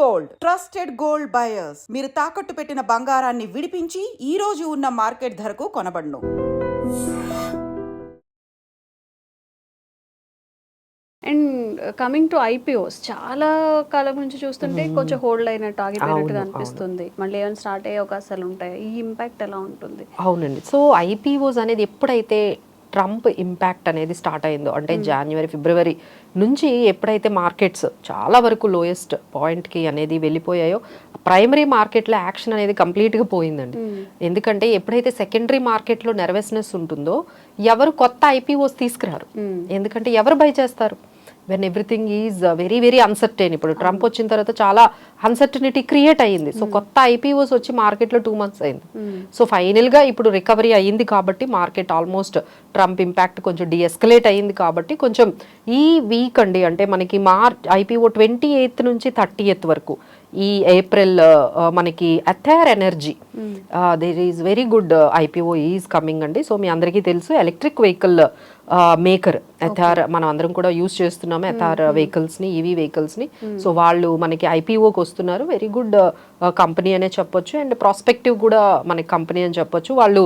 Gold trusted gold buyers. మీరు తాకట్టు పెట్టిన బంగారాన్ని విడిపించి ఈ రోజు ఉన్న మార్కెట్ ధరకు కొనబడును. అండ్ కమింగ్ టు ఐపీఓస్, చాలా కాలం నుంచి చూస్తుంటే కొంచెం హోల్డ్ అయినట్టు ఆగిపోయినట్టుగా అనిపిస్తుంది. మళ్ళీ ఏమైనా స్టార్ట్ అయ్యే అవకాశాలు ఉంటాయి. ఈ ఇంపాక్ట్ ఎలా ఉంటుంది? అవునండి. సో ఐపీఓస్ అనేది ఎప్పుడైతే ట్రంప్ ఇంపాక్ట్ అనేది స్టార్ట్ అయిందో, అంటే జనవరి ఫిబ్రవరి నుంచి ఎప్పుడైతే మార్కెట్స్ చాలా వరకు లోయెస్ట్ పాయింట్కి అనేది వెళ్ళిపోయాయో, ప్రైమరీ మార్కెట్లో యాక్షన్ అనేది కంప్లీట్గా పోయిందండి. ఎందుకంటే ఎప్పుడైతే సెకండరీ మార్కెట్లో నెర్వస్నెస్ ఉంటుందో ఎవరు కొత్త ఐపీఓస్ తీసుకురారు. ఎందుకంటే ఎవరు బై చేస్తారు when everything is very very uncertain. ఇప్పుడు ట్రంప్ వచ్చిన తర్వాత చాలా అన్సర్టనిటీ క్రియేట్ అయ్యింది. సో కొత్త ఐపీఓస్ వచ్చి మార్కెట్లో 2 months అయింది. సో ఫైనల్గా ఇప్పుడు రికవరీ అయ్యింది కాబట్టి మార్కెట్ ఆల్మోస్ట్ ట్రంప్ ఇంపాక్ట్ కొంచెం డిఎస్కలేట్ అయ్యింది కాబట్టి కొంచెం ఈ వీక్ అండి, అంటే మనకి ఐపీఓ 28th నుంచి 30th వరకు ఈ ఏప్రిల్ మనకి Ather Energy there is very good IPO is coming అండి. సో మీ అందరికీ తెలుసు ఎలక్ట్రిక్ వెహికల్ మేకర్ అథార్, మనం అందరం కూడా యూజ్ చేస్తున్నాము అథార్ వెహికల్స్ని, ఈవీ వెహికల్స్ని. సో వాళ్ళు మనకి ఐపీఓకి వస్తున్నారు. వెరీ గుడ్ కంపెనీ అనే చెప్పొచ్చు అండ్ ప్రాస్పెక్టివ్ కూడా మనకి కంపెనీ అని చెప్పొచ్చు. వాళ్ళు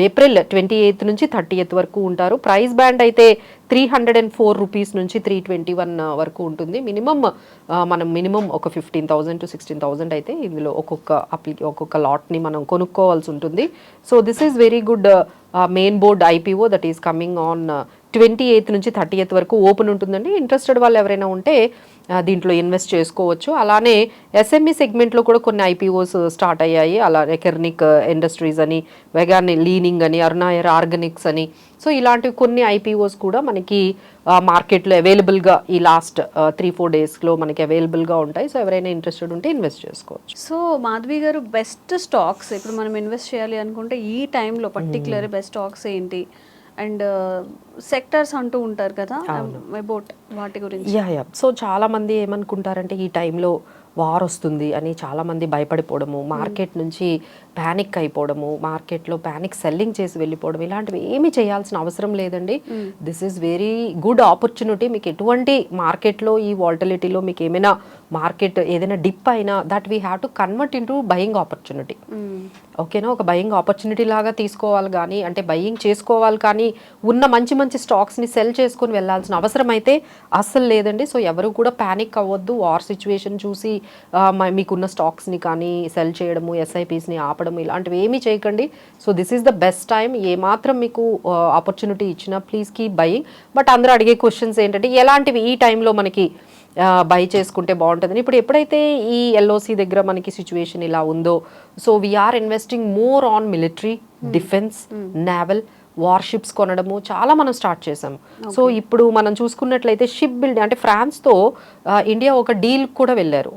ఏప్రిల్ 28th నుంచి 30th వరకు ఉంటారు. ప్రైస్ బ్యాండ్ అయితే 304 రూపీస్ నుంచి 321 వరకు ఉంటుంది. మనం మినిమం ఒక 15,000 to 16,000 అయితే ఇందులో ఒక్కొక్క లాట్ని మనం కొనుక్కోవాల్సి ఉంటుంది. So this is very good main board IPO that is coming on 28th నుంచి 30th వరకు ఓపెన్ ఉంటుందండి. ఇంట్రెస్టెడ్ వాళ్ళు ఎవరైనా ఉంటే దీంట్లో ఇన్వెస్ట్ చేసుకోవచ్చు. అలానే ఎస్ఎంఈ సెగ్మెంట్లో కూడా కొన్ని ఐపీఓస్ స్టార్ట్ అయ్యాయి. అలానే కెర్నిక్ ఇండస్ట్రీస్ అని, వెగాన్ లీనింగ్ అని, అరుణాయర్ ఆర్గానిక్స్ అని, సో ఇలాంటివి కొన్ని ఐపీఓస్ కూడా మనకి మార్కెట్లో అవైలబుల్గా ఈ లాస్ట్ 3-4 డేస్లో మనకి అవైలబుల్గా ఉంటాయి. సో ఎవరైనా ఇంట్రెస్టెడ్ ఉంటే ఇన్వెస్ట్ చేసుకోవచ్చు. సో మాధవి గారు, బెస్ట్ స్టాక్స్ ఇప్పుడు మనం ఇన్వెస్ట్ చేయాలి అనుకుంటే ఈ టైంలో పర్టికులర్ బెస్ట్ స్టాక్స్ ఏంటి? అండ్ సెక్టర్స్ అంటూ ఉంటారు కదా, అబౌట్ వాటి గురించి. సో చాలా మంది ఏమనుకుంటారంటే ఈ టైంలో వార్ వస్తుంది అని చాలా మంది భయపడిపోవడము, మార్కెట్ నుంచి ప్యానిక్ అయిపోవడము, మార్కెట్లో ప్యానిక్ సెల్లింగ్ చేసి వెళ్ళిపోవడం, ఇలాంటివి ఏమీ చేయాల్సిన అవసరం లేదండి. This is very good opportunity. మీకు ఎటువంటి మార్కెట్లో ఈ వాల్టిలిటీలో మీకు ఏమైనా మార్కెట్ ఏదైనా డిప్ అయినా that we have to convert into buying opportunity. ఓకేనా, ఒక బయింగ్ ఆపర్చునిటీ లాగా తీసుకోవాలి కానీ, అంటే బయింగ్ చేసుకోవాలి కానీ ఉన్న మంచి మంచి స్టాక్స్ని సెల్ చేసుకొని వెళ్ళాల్సిన అవసరం అయితే అస్సలు లేదండి. సో ఎవరు కూడా ప్యానిక్ అవ్వద్దు. వార్ సిచ్యువేషన్ చూసి మీకున్న స్టాక్స్ని కానీ సెల్ చేయడము, ఎస్ఐపీస్ని ఆపడం, ఇలాంటివి ఏమీ చేయకండి. So this is the best time. ఏమాత్రం మీకు ఆపర్చునిటీ ఇచ్చినా ప్లీజ్ కీప్ బయింగ్. బట్ అందరూ అడిగే క్వశ్చన్స్ ఏంటంటే ఎలాంటివి ఈ టైంలో మనకి బై చేసుకుంటే బాగుంటుందని. ఇప్పుడు ఎప్పుడైతే ఈ ఎల్ఓసి దగ్గర మనకి సిచ్యువేషన్ ఇలా ఉందో, so we are investing more on military, defence, naval, warships కొనడము చాలా మనం స్టార్ట్ చేసాము. సో ఇప్పుడు మనం చూసుకున్నట్లయితే షిప్ బిల్డింగ్, అంటే ఫ్రాన్స్తో ఇండియా ఒక డీల్ కూడా వెళ్ళారు.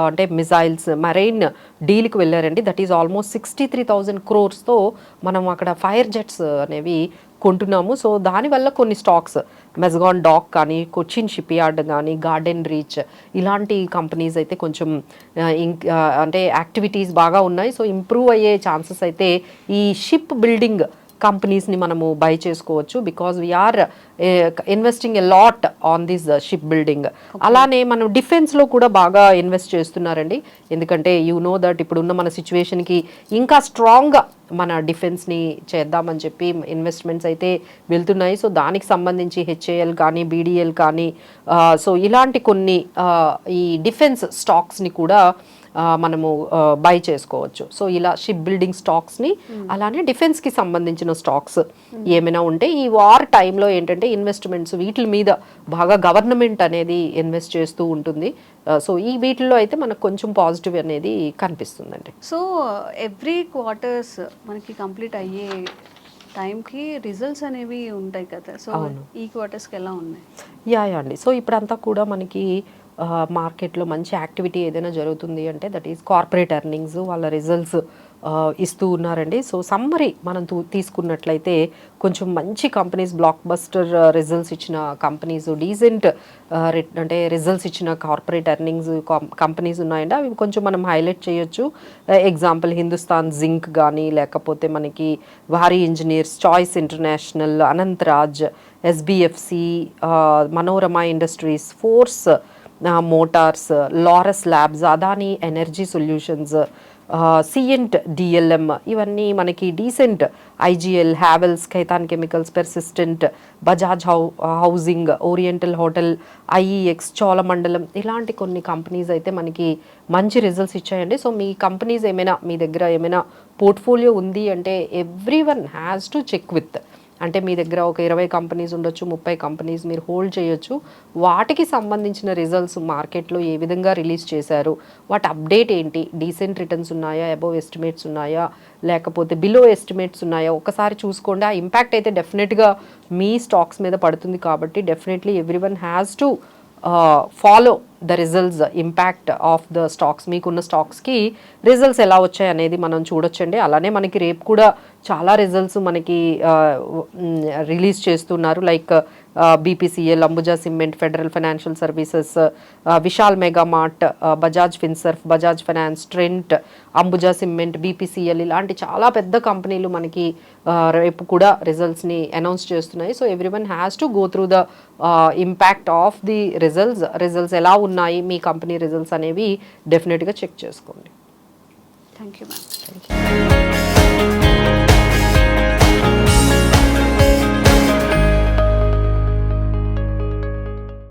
అంటే మిజైల్స్, మరైన్ డీల్కి వెళ్ళారండి. దట్ ఈస్ ఆల్మోస్ట్ 63,000 crores మనం అక్కడ ఫైర్ జెట్స్ అనేవి కొంటున్నాము. సో దానివల్ల కొన్ని స్టాక్స్ మెజగాన్ డాక్ కానీ, కొచ్చిన్ షిప్ యార్డ్ కానీ, గార్డెన్ రీచ్, ఇలాంటి కంపెనీస్ అయితే కొంచెం అంటే యాక్టివిటీస్ బాగా ఉన్నాయి. సో ఇంప్రూవ్ అయ్యే ఛాన్సెస్ అయితే ఈ షిప్ బిల్డింగ్ కంపెనీస్ని మనము బై చేసుకోవచ్చు. Because we are investing a lot on this ship building. అలానే మనం డిఫెన్స్లో కూడా బాగా ఇన్వెస్ట్ చేస్తున్నారండి. ఎందుకంటే యూ నో దట్ ఇప్పుడున్న మన సిచ్యువేషన్కి ఇంకా స్ట్రాంగ్గా మన డిఫెన్స్ని చేద్దామని చెప్పి ఇన్వెస్ట్మెంట్స్ అయితే వెళ్తున్నాయి. సో దానికి సంబంధించి హెచ్ఏఎల్ కానీ, బీడీఎల్ కానీ, సో ఇలాంటి కొన్ని ఈ డిఫెన్స్ స్టాక్స్ని కూడా మనము బై చేసుకోవచ్చు. సో ఇలా షిప్ బిల్డింగ్ స్టాక్స్ని, అలానే డిఫెన్స్కి సంబంధించిన స్టాక్స్ ఏమైనా ఉంటే ఈ వార్ టైంలో ఏంటంటే ఇన్వెస్ట్మెంట్స్ వీటి మీద బాగా గవర్నమెంట్ అనేది ఇన్వెస్ట్ చేస్తూ ఉంటుంది. సో ఈ వీటిల్లో అయితే మనకు కొంచెం పాజిటివ్ అనేది కనిపిస్తుందండి. సో ఎవ్రీ క్వార్టర్స్ మనకి కంప్లీట్ అయ్యే టైంకి రిజల్ట్స్ అనేవి ఉంటాయి కదా. సో ఈ క్వార్టర్స్కి ఎలా ఉన్నాయి? యా అండి. సో ఇప్పుడంతా కూడా మనకి మార్కెట్లో మంచి యాక్టివిటీ ఏదైనా జరుగుతుంది అంటే దట్ ఈస్ కార్పొరేట్ ఎర్నింగ్స్, వాళ్ళ రిజల్ట్స్ ఇస్తూ ఉన్నారండి. సో సమ్మరీ మనం తీసుకున్నట్లయితే కొంచెం మంచి కంపెనీస్, బ్లాక్ బస్టర్ రిజల్ట్స్ ఇచ్చిన కంపెనీస్, డీసెంట్ అంటే రిజల్ట్స్ ఇచ్చిన కార్పొరేట్ ఎర్నింగ్స్ కంపెనీస్ ఉన్నాయండి. అవి కొంచెం మనం హైలైట్ చేయొచ్చు. ఎగ్జాంపుల్ హిందుస్థాన్ జింక్ కానీ, లేకపోతే మనకి భారీ engineers, Choice International, Anantraj, SBFC, Manorama Industries, Force Motors, Laurus Labs, Adani Energy Solutions, Cyient DLM, ఇవన్నీ మనకి decent, IGL, Havells, Khaitan Chemicals, Persistent, Bajaj Housing, Oriental Hotel, IEX, Cholamandalam, ఇలాంటి కొన్ని కంపెనీస్ అయితే మనకి మంచి రిజల్ట్స్ ఇచ్చాయండి. సో మీ కంపెనీస్ ఏమైనా, మీ దగ్గర ఏమైనా పోర్ట్ఫోలియో ఉంది అంటే every one has to check with, అంటే మీ దగ్గర ఒక 20 కంపెనీస్ ఉండొచ్చు, 30 కంపెనీస్ మీరు హోల్డ్ చేయొచ్చు. వాటికి సంబంధించిన రిజల్ట్స్ మార్కెట్లో ఏ విధంగా రిలీజ్ చేశారు, వాటి అప్డేట్ ఏంటి, డీసెంట్ రిటర్న్స్ ఉన్నాయా, అబోవ్ ఎస్టిమేట్స్ ఉన్నాయా, లేకపోతే బిలో ఎస్టిమేట్స్ ఉన్నాయా, ఒకసారి చూసుకోండి. ఆ ఇంపాక్ట్ అయితే డెఫినెట్గా మీ స్టాక్స్ మీద పడుతుంది. కాబట్టి definitely every one has to follow the results, impact of the stocks. మీకున్న స్టాక్స్కి రిజల్ట్స్ ఎలా వచ్చాయి అనేది మనం చూడొచ్చండి. అలానే మనకి రేపు కూడా చాలా రిజల్ట్స్ మనకి రిలీజ్ చేస్తున్నారు. Like BPCL, Ambuja Cement, Federal Financial Services, Vishal Mega Mart, Bajaj Finserv, Bajaj Finance, Trent, Ambuja Cement, BPCL, ఇలాంటి చాలా పెద్ద కంపెనీలు మనకి రేపు కూడా రిజల్ట్స్ని అనౌన్స్ చేస్తున్నాయి. So every one has to go through the impact of the results ఎలా ఉన్నాయి, మీ కంపెనీ రిజల్ట్స్ అనేవి డెఫినెట్గా చెక్ చేసుకోండి. Thank you ma'am.